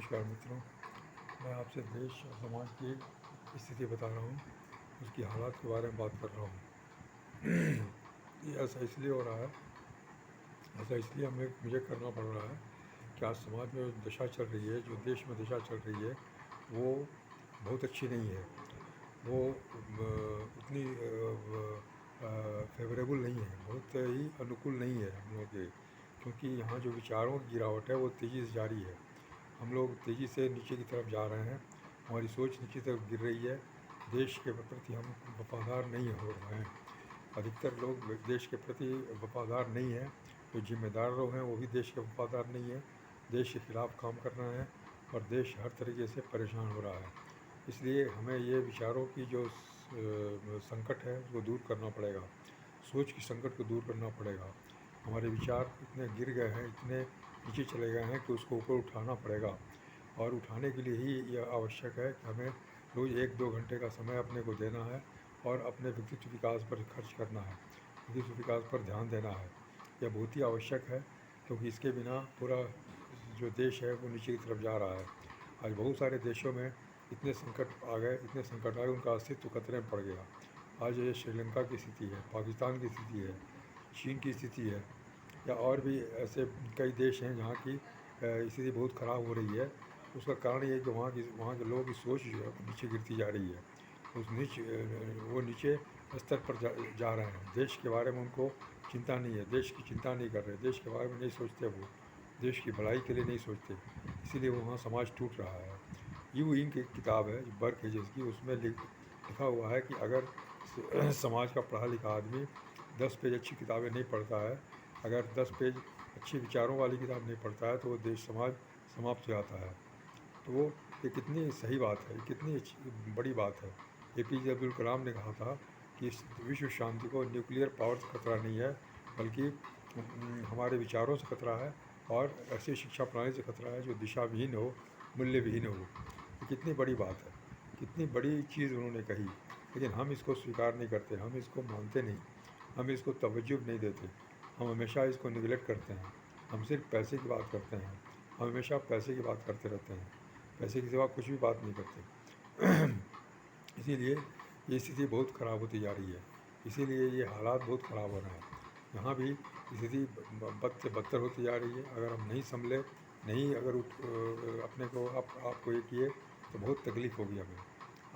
नमस्कार मित्रों, मैं आपसे देश और समाज की स्थिति बता रहा हूँ, उसकी हालात के बारे में बात कर रहा हूँ। ये ऐसा इसलिए हो रहा है, ऐसा इसलिए मुझे करना पड़ रहा है कि आज समाज में जो दशा चल रही है, जो देश में दशा चल रही है, वो बहुत अच्छी नहीं है। वो उतनी फेवरेबल नहीं है, बहुत ही अनुकूल नहीं है हम लोगों के, क्योंकि यहाँ जो विचारों की गिरावट है वो तेज़ी से जारी है। हम लोग तेज़ी से नीचे की तरफ जा रहे हैं, हमारी सोच नीचे तरफ गिर रही है, देश के प्रति हम वफादार नहीं हो रहे हैं। अधिकतर लोग देश के प्रति वफादार नहीं हैं, जो जिम्मेदार लोग हैं वो भी देश के वफादार नहीं हैं, देश के ख़िलाफ़ काम कर रहे हैं और देश हर तरीके से परेशान हो रहा है। इसलिए हमें ये विचारों की जो संकट है उसको दूर करना पड़ेगा, सोच की संकट को दूर करना पड़ेगा। हमारे विचार इतने गिर गए हैं, इतने नीचे चले गए हैं कि उसको ऊपर उठाना पड़ेगा, और उठाने के लिए ही यह आवश्यक है कि हमें रोज़ 1-2 घंटे का समय अपने को देना है और अपने व्यक्तित्व विकास पर खर्च करना है, व्यक्तित्व विकास पर ध्यान देना है। यह बहुत ही आवश्यक है, क्योंकि इसके बिना पूरा जो देश है वो नीचे की तरफ जा रहा है। आज बहुत सारे देशों में इतने संकट आ गए, इतने संकट आए, उनका अस्तित्व खतरे में पड़ गया। आज ये श्रीलंका की स्थिति है, पाकिस्तान की स्थिति है, चीन की स्थिति है, या और भी ऐसे कई देश हैं जहाँ की स्थिति बहुत ख़राब हो रही है। उसका कारण ये है कि वहाँ के लोगों की सोच जो है नीचे गिरती जा रही है। वो नीचे स्तर पर जा रहे हैं। देश के बारे में उनको चिंता नहीं है, देश की चिंता नहीं कर रहे, देश के बारे में नहीं सोचते, वो देश की भलाई के लिए नहीं सोचते, इसीलिए वहाँ समाज टूट रहा है। यू इंक एक किताब है बर्क एजेस की, उसमें लिखा हुआ है कि अगर समाज का पढ़ा लिखा आदमी 10 पेज अच्छी किताबें नहीं पढ़ता है, अगर 10 पेज अच्छे विचारों वाली किताब नहीं पढ़ता है, तो वो देश समाज समाप्त हो जाता है। तो वो ये कितनी सही बात है, कितनी अच्छी बड़ी बात है। APJ अब्दुल कलाम ने कहा था कि इस विश्व शांति को न्यूक्लियर पावर से खतरा नहीं है, बल्कि हमारे विचारों से खतरा है, और ऐसी शिक्षा प्रणाली से खतरा है जो दिशा विहीन हो, मूल्य विहीन हो। ये कितनी बड़ी बात है, कितनी बड़ी चीज़ उन्होंने कही, लेकिन हम इसको स्वीकार नहीं करते, हम इसको मानते नहीं, हम इसको तवज्जो नहीं देते, हम हमेशा इसको निगलेक्ट करते हैं। हम सिर्फ पैसे की बात करते हैं, हम हमेशा पैसे की बात करते रहते हैं, पैसे के सिवा कुछ भी बात नहीं करते। इसीलिए ये स्थिति बहुत ख़राब होती जा रही है, इसीलिए ये हालात बहुत ख़राब हो रहे हैं। यहाँ भी स्थिति बद से बदतर होती जा रही है। अगर हम नहीं संभले, नहीं अगर अपने को आपको ये किए, तो बहुत तकलीफ़ होगी हमें।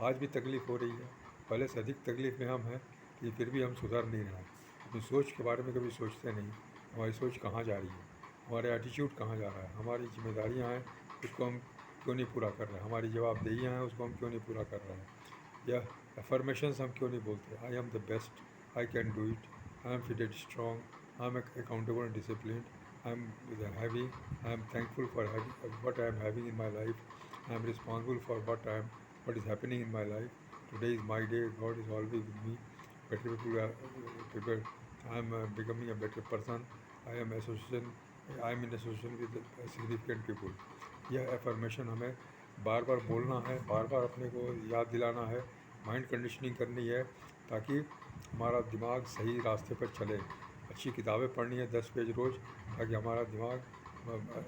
आज भी तकलीफ़ हो रही है, पहले से अधिक तकलीफ़ में हम हैं, कि फिर भी हम सुधर नहीं रहे हैं। अपनी सोच के बारे में कभी सोचते नहीं, हमारी सोच कहाँ जा रही है, हमारा एटीट्यूड कहाँ जा रहा है, हमारी जिम्मेदारियाँ हैं उसको हम क्यों नहीं पूरा कर रहे हैं, हमारी जवाबदेहियाँ हैं उसको हम क्यों नहीं पूरा कर रहे हैं, या अफर्मेशंस हम क्यों नहीं बोलते, I am the best, I can do it, I am fitted strong, I am accountable and discipline, I am having, I am thankful for what I am having in my life, I am responsible for what is happening in my life. Today is my day. God is always with me. Better people. I am becoming a better person. I am association. I am in association with significant people. यह affirmation हमें बार बार बोलना है, बार बार अपने को याद दिलाना है, mind conditioning करनी है, ताकि हमारा दिमाग सही रास्ते पर चले। अच्छी किताबें पढ़नी है 10 पेज रोज़, ताकि हमारा दिमाग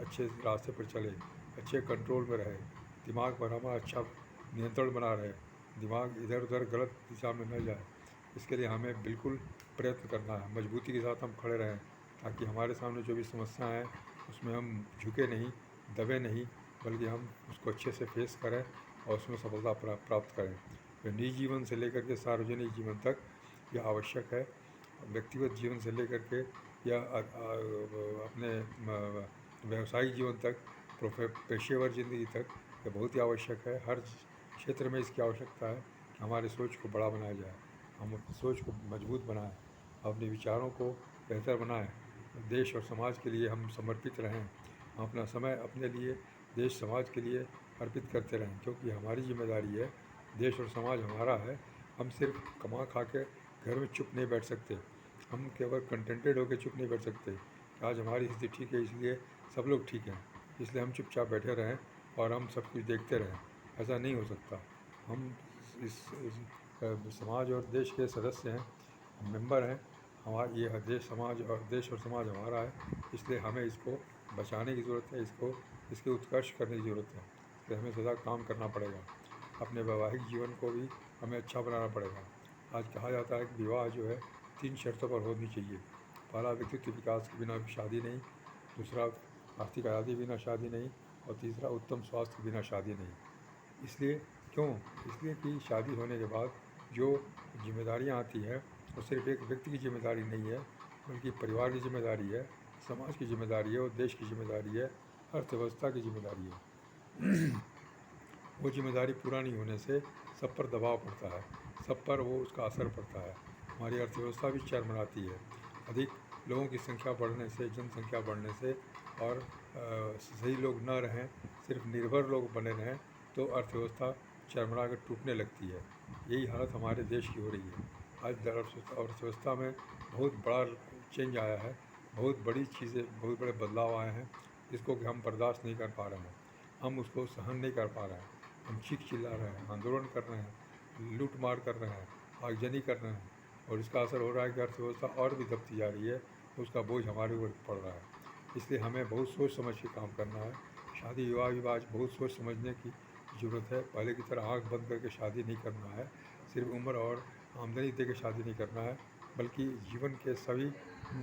अच्छे रास्ते पर चले, अच्छे कंट्रोल में रहे, दिमाग पर हमारा अच्छा नियंत्रण बना रहे, दिमाग इधर उधर गलत दिशा में न जाए। इसके लिए हमें बिल्कुल प्रयत्न करना है, मजबूती के साथ हम खड़े रहें, ताकि हमारे सामने जो भी समस्या है उसमें हम झुके नहीं, दबे नहीं, बल्कि हम उसको अच्छे से फेस करें और उसमें सफलता प्राप्त करें। तो निजी जीवन से लेकर के सार्वजनिक जीवन तक यह आवश्यक है, व्यक्तिगत जीवन से लेकर के या अपने व्यावसायिक जीवन तक, पेशेवर ज़िंदगी तक, यह बहुत ही आवश्यक है। हर क्षेत्र में इसकी आवश्यकता है कि हमारी सोच को बड़ा बनाया जाए, हम अपनी सोच को मजबूत बनाएं, अपने विचारों को बेहतर बनाएं, देश और समाज के लिए हम समर्पित रहें, हम अपना समय अपने लिए, देश समाज के लिए अर्पित करते रहें, क्योंकि हमारी जिम्मेदारी है, देश और समाज हमारा है। हम सिर्फ कमा खा के घर में चुप नहीं बैठ सकते, हम केवल कंटेंटेड होकर चुप नहीं बैठ सकते कि आज हमारी स्थिति ठीक है इसलिए सब लोग ठीक हैं, इसलिए हम चुपचाप बैठे रहें और हम सब कुछ देखते रहें। ऐसा नहीं हो सकता। हम इस समाज और देश के सदस्य हैं, हम मेंबर हैं, हमारा ये देश और समाज हमारा है, इसलिए हमें इसको बचाने की ज़रूरत है, इसके उत्कर्ष करने की ज़रूरत है। तो हमें सदा काम करना पड़ेगा। अपने वैवाहिक जीवन को भी हमें अच्छा बनाना पड़ेगा। आज कहा जाता है कि विवाह जो है 3 शर्तों पर होनी चाहिए। पहला, व्यक्तित्व विकास के बिना शादी नहीं। दूसरा, आर्थिक आज़ादी बिना शादी नहीं। और तीसरा, उत्तम स्वास्थ्य के बिना शादी नहीं। इसलिए क्यों? इसलिए कि शादी होने के बाद जो जिम्मेदारियां आती है वो सिर्फ एक व्यक्ति की जिम्मेदारी नहीं है, बल्कि परिवार की जिम्मेदारी है, समाज की जिम्मेदारी है और देश की जिम्मेदारी है, अर्थव्यवस्था की जिम्मेदारी है। वो जिम्मेदारी पूरा नहीं होने से सब पर दबाव पड़ता है, सब पर वो उसका असर पड़ता है। हमारी अर्थव्यवस्था भी चरमराती है। अधिक लोगों की संख्या बढ़ने से, जनसंख्या बढ़ने से और सही लोग न रहें, सिर्फ निर्भर लोग बने रहें, तो अर्थव्यवस्था चरमरा कर टूटने लगती है। यही हालत हमारे देश की हो रही है। आज अर्थव्यवस्था में बहुत बड़ा चेंज आया है, बहुत बड़ी चीज़ें, बहुत बड़े बदलाव आए हैं, जिसको कि हम बर्दाश्त नहीं कर पा रहे हैं, हम उसको सहन नहीं कर पा रहे हैं। हम चीख चिल्ला रहे हैं, आंदोलन कर रहे हैं, लूट मार कर रहे हैं, आगजनी कर रहे हैं, और इसका असर हो रहा है कि अर्थव्यवस्था और भी दबती जा रही है, तो उसका बोझ हमारे ऊपर पड़ रहा है। इसलिए हमें बहुत सोच समझ के काम करना है। शादी विवाह भी आज बहुत सोच समझने की ज़रूरत है। पहले की तरह आँख बंद करके शादी नहीं करना है, सिर्फ उम्र और आमदनी दे के शादी नहीं करना है, बल्कि जीवन के सभी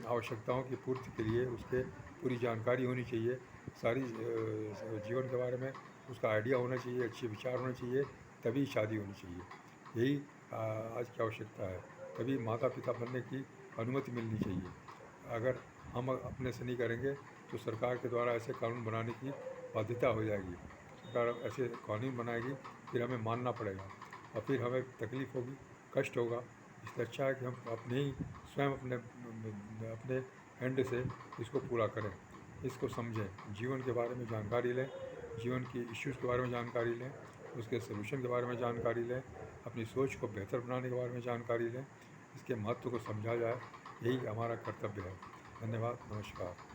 आवश्यकताओं की पूर्ति के लिए उसके पूरी जानकारी होनी चाहिए। सारी जीवन के बारे में उसका आइडिया होना चाहिए, अच्छे विचार होने चाहिए, तभी शादी होनी चाहिए। यही आज की आवश्यकता है। तभी माता पिता बनने की अनुमति मिलनी चाहिए। अगर हम अपने से नहीं करेंगे तो सरकार के द्वारा ऐसे कानून बनाने की बाध्यता हो जाएगी। सरकार ऐसे कानून बनाएगी, फिर हमें मानना पड़ेगा और फिर हमें तकलीफ़ होगी, कष्ट होगा। इससे अच्छा है कि हम अपने ही स्वयं अपने हैंड से इसको पूरा करें, इसको समझें, जीवन के बारे में जानकारी लें, जीवन की इश्यूज़ के बारे में जानकारी लें, उसके सलूशन के बारे में जानकारी लें, अपनी सोच को बेहतर बनाने के बारे में जानकारी लें, इसके महत्व को समझा जाए। यही हमारा कर्तव्य है। धन्यवाद, नमस्कार।